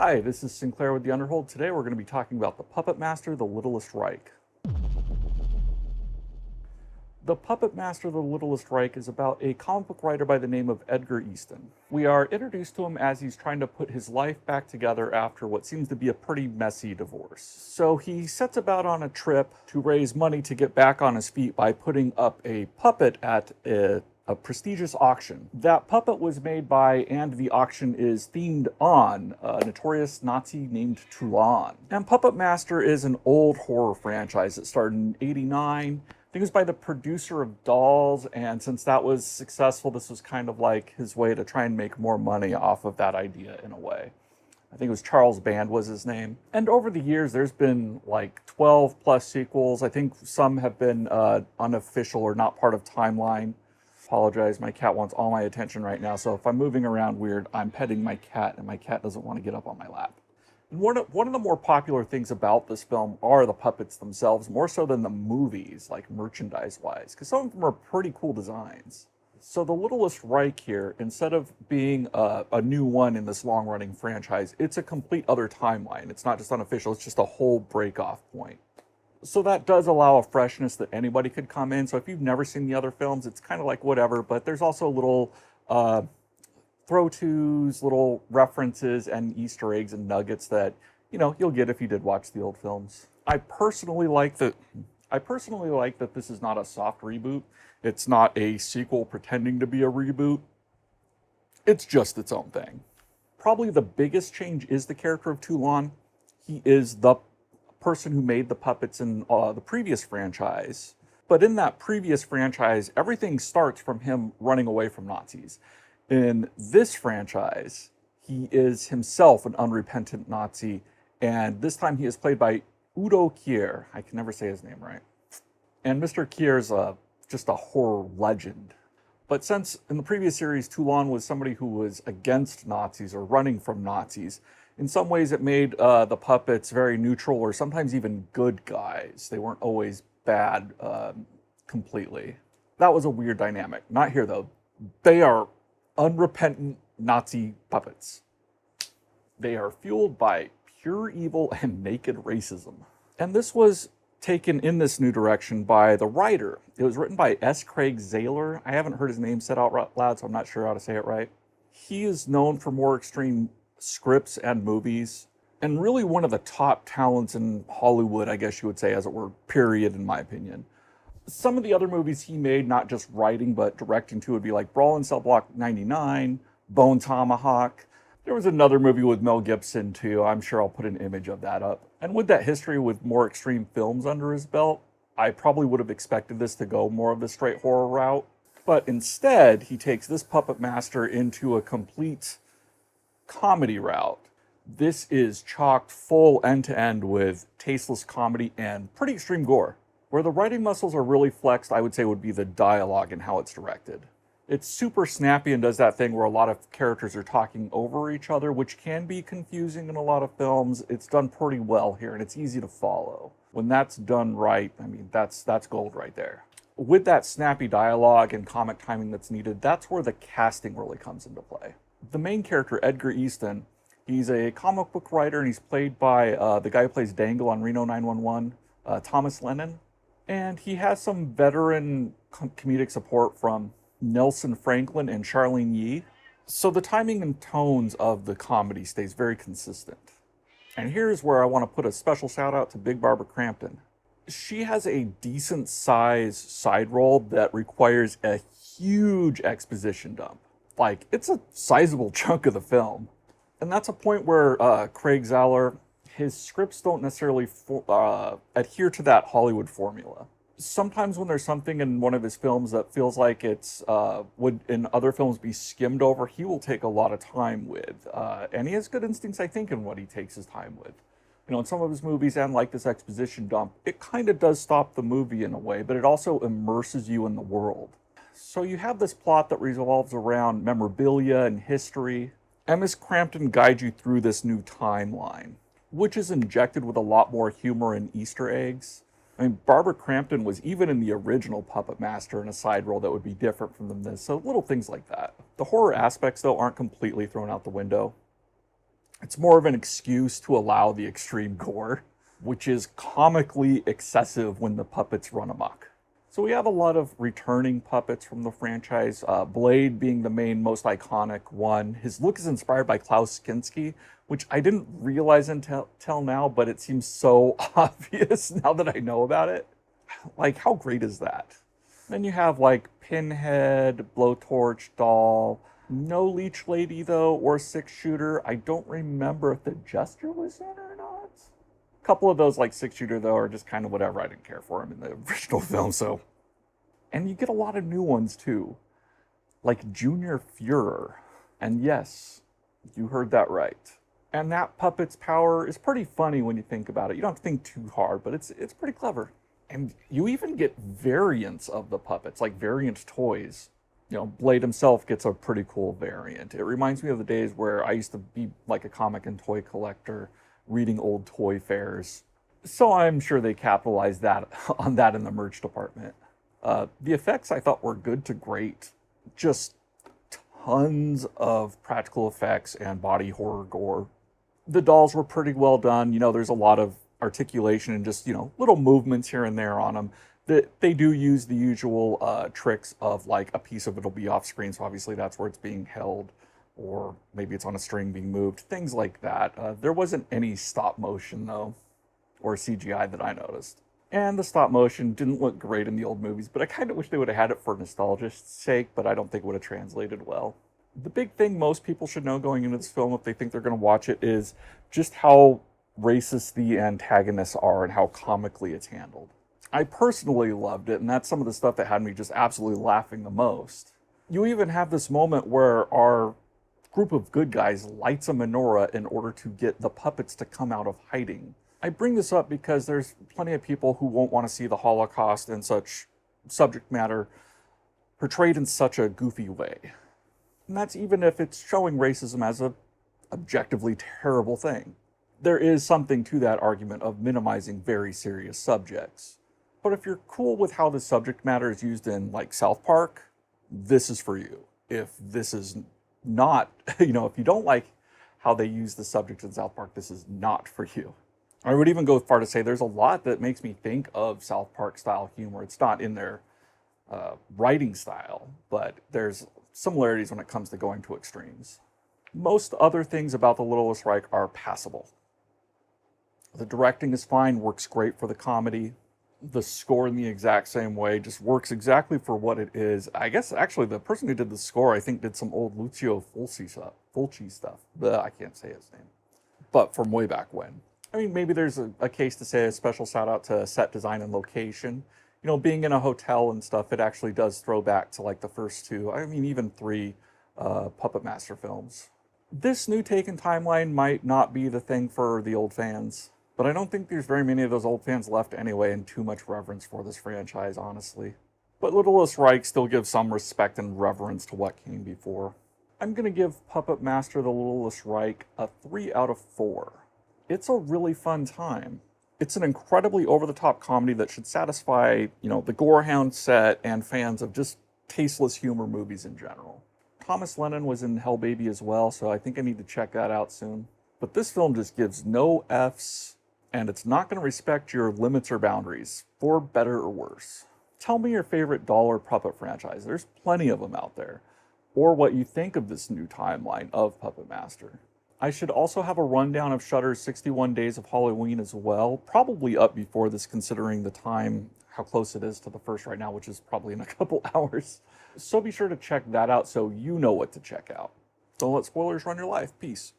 Hi, this is Sinclair with the Underhold. Today we're going to be talking about The Puppet Master, The Littlest Reich. The Puppet Master, The Littlest Reich is about a comic book writer by the name of Edgar Easton. We are introduced to him as he's trying to put his life back together after what seems to be a pretty messy divorce. So he sets about on a trip to raise money to get back on his feet by putting up a puppet at a prestigious auction. That puppet was made by, and the auction is themed on, a notorious Nazi named Toulon. And Puppet Master is an old horror franchise that started in '89. I think it was by the producer of Dolls, and since that was successful, this was kind of like his way to try and make more money off of that idea in a way. I think it was Charles Band was his name. And over the years, there's been like 12 plus sequels. I think some have been unofficial or not part of Timeline. Apologize, my cat wants all my attention right now, so if I'm moving around weird, I'm petting my cat, and my cat doesn't want to get up on my lap. And one of the more popular things about this film are the puppets themselves, more so than the movies, like merchandise-wise, because some of them are pretty cool designs. So The Littlest Reich here, instead of being a new one in this long-running franchise, it's a complete other timeline. It's not just unofficial, it's just a whole break-off point. So that does allow a freshness that anybody could come in. So if you've never seen the other films, it's kind of like whatever, but there's also little throw-tos, little references and Easter eggs and nuggets that, you'll get if you did watch the old films. I personally like that this is not a soft reboot. It's not a sequel pretending to be a reboot. It's just its own thing. Probably the biggest change is the character of Toulon. He is the person who made the puppets in the previous franchise. But in that previous franchise, everything starts from him running away from Nazis. In this franchise, he is himself an unrepentant Nazi, and this time he is played by Udo Kier. I can never say his name right. And Mr. Kier is just a horror legend. But since in the previous series, Toulon was somebody who was against Nazis or running from Nazis, in some ways it made the puppets very neutral or sometimes even good guys. They weren't always bad completely. That was a weird dynamic. Not here, though. They are unrepentant Nazi puppets. They are fueled by pure evil and naked racism. And this was taken in this new direction by the writer. It was written by S. Craig Zahler. I haven't heard his name said out loud, so I'm not sure how to say it right. He is known for more extreme scripts and movies, and really one of the top talents in Hollywood, I guess you would say, as it were, period, in my opinion. Some of the other movies he made, not just writing, but directing too, would be like Brawl in Cell Block 99, Bone Tomahawk. There was another movie with Mel Gibson too. I'm sure I'll put an image of that up. And with that history with more extreme films under his belt, I probably would have expected this to go more of the straight horror route. But instead, he takes this Puppet Master into a complete comedy route. This is chocked full end-to-end with tasteless comedy and pretty extreme gore. Where the writing muscles are really flexed, I would say would be the dialogue and how it's directed. It's super snappy and does that thing where a lot of characters are talking over each other, which can be confusing in a lot of films. It's done pretty well here, and it's easy to follow. When that's done right, I mean, that's gold right there. With that snappy dialogue and comic timing that's needed, that's where the casting really comes into play. The main character, Edgar Easton, he's a comic book writer, and he's played by the guy who plays Dangle on Reno 911, Thomas Lennon. And he has some veteran comedic support from Nelson Franklin and Charlene Yee. So the timing and tones of the comedy stays very consistent. And here's where I want to put a special shout out to Big Barbara Crampton. She has a decent size side role that requires a huge exposition dump. Like, it's a sizable chunk of the film. And that's a point where Craig Zahler, his scripts don't necessarily adhere to that Hollywood formula. Sometimes when there's something in one of his films that feels like it's would in other films be skimmed over, he will take a lot of time with. And he has good instincts, I think, in what he takes his time with. In some of his movies, and like this exposition dump, it kind of does stop the movie in a way, but it also immerses you in the world. So you have this plot that revolves around memorabilia and history, and Miss Crampton guides you through this new timeline, which is injected with a lot more humor and Easter eggs. I mean, Barbara Crampton was even in the original Puppet Master in a side role that would be different from this, so little things like that. The horror aspects, though, aren't completely thrown out the window. It's more of an excuse to allow the extreme gore, which is comically excessive when the puppets run amok. So we have a lot of returning puppets from the franchise, Blade being the main, most iconic one. His look is inspired by Klaus Kinski, which I didn't realize until now, but it seems so obvious now that I know about it. Like, how great is that? Then you have like Pinhead, Blowtorch Doll, no Leech Lady though, or Six Shooter. I don't remember if the Jester was in or not. A couple of those like Six Shooter though are just kind of whatever. I didn't care for him in the original film, so. And you get a lot of new ones too, like Junior Führer. And yes, you heard that right. And that puppet's power is pretty funny when you think about it. You don't have to think too hard, but it's pretty clever. And you even get variants of the puppets, like variant toys. You know, Blade himself gets a pretty cool variant. It reminds me of the days where I used to be like a comic and toy collector, reading old toy fairs. So I'm sure they capitalized on that in the merch department. The effects I thought were good to great. Just tons of practical effects and body horror gore. The dolls were pretty well done. You know, there's a lot of articulation and just, you know, little movements here and there on them. They do use the usual tricks of like a piece of it'll be off screen, so obviously that's where it's being held, or maybe it's on a string being moved, things like that. There wasn't any stop motion though, or CGI that I noticed. And the stop motion didn't look great in the old movies, but I kind of wish they would have had it for nostalgia's sake, but I don't think it would have translated well. The big thing most people should know going into this film if they think they're going to watch it is just how racist the antagonists are and how comically it's handled. I personally loved it, and that's some of the stuff that had me just absolutely laughing the most. You even have this moment where our group of good guys lights a menorah in order to get the puppets to come out of hiding. I bring this up because there's plenty of people who won't want to see the Holocaust and such subject matter portrayed in such a goofy way. And that's even if it's showing racism as a objectively terrible thing. There is something to that argument of minimizing very serious subjects. But if you're cool with how the subject matter is used in like South Park, this is for you. If this is not, you know, if you don't like how they use the subject in South Park, this is not for you. I would even go far to say there's a lot that makes me think of South Park style humor. It's not in their writing style, but there's similarities when it comes to going to extremes. Most other things about The Littlest Reich are passable. The directing is fine, works great for the comedy. The score in the exact same way just works exactly for what it is. I guess actually the person who did the score, I think, did some old Lucio Fulci stuff. I can't say his name. But from way back when. I mean, maybe there's a case to say a special shout out to set design and location. You know, being in a hotel and stuff, it actually does throw back to like the first two, I mean, even three Puppet Master films. This new take and timeline might not be the thing for the old fans, but I don't think there's very many of those old fans left anyway, and too much reverence for this franchise, honestly. But Littlest Reich still gives some respect and reverence to what came before. I'm going to give Puppet Master The Littlest Reich a 3 out of 4. It's a really fun time. It's an incredibly over-the-top comedy that should satisfy, you know, the gorehound set and fans of just tasteless humor movies in general. Thomas Lennon was in Hell Baby as well, so I think I need to check that out soon. But this film just gives no Fs, and it's not going to respect your limits or boundaries, for better or worse. Tell me your favorite doll or puppet franchise. There's plenty of them out there. Or what you think of this new timeline of Puppet Master. I should also have a rundown of Shudder's 61 Days of Halloween as well, probably up before this considering the time, how close it is to the first right now, which is probably in a couple hours. So be sure to check that out so you know what to check out. Don't let spoilers run your life. Peace.